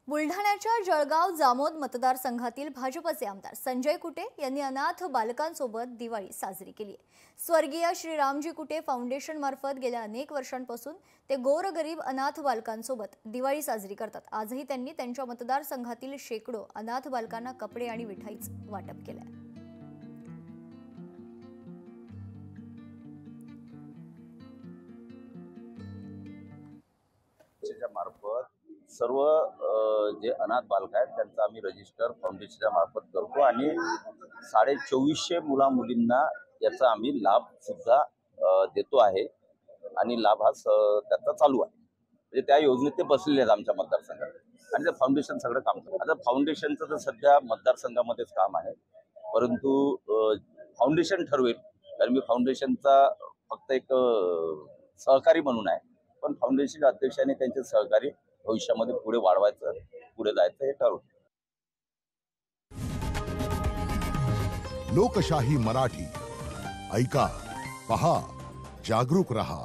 बुलढाण्याच्या जळगाव जामोद मतदारसंघातील भाजपचे आमदार संजय कुटे यांनी अनाथ बालकांसोबत दिवाळी साजरी केली आहे। स्वर्गीय श्रीरामजी कुटे फाउंडेशन मार्फत गेल्या अनेक वर्षांपासून ते गोरगरीब अनाथ बालकांसोबत दिवाळी साजरी करतात। आजही त्यांनी त्यांच्या मतदारसंघातील शेकडो अनाथ बालकांना कपडे आणि मिठाईचं वाटप केलं। मार्फत सर्व जे अनाथ बालक आहेत त्यांचा आम्ही रजिस्टर फाउंडेशनच्या मार्फत करतो आणि 2450 मुला मुलींना याचा आम्ही लाभ सुद्धा देतो आहे आणि लाभ हा त्याचा चालू आहे। म्हणजे त्या योजनेत ते बसलेले आहेत आमच्या मतदारसंघात आणि ते फाउंडेशन सगळं काम करतं। आता फाउंडेशनचं तर सध्या मतदारसंघामध्येच काम आहे, परंतु फाउंडेशन ठरवेल, कारण मी फाउंडेशनचा फक्त एक सहकारी म्हणून आहे, पण फाउंडेशनचे अध्यक्ष आणि त्यांचे सहकारी भविष्यामध्ये पुढे वाढवायचं, पुढे जायचं हे ठरवलं। लोकशाही मराठी ऐका, पहा, जागरूक रहा।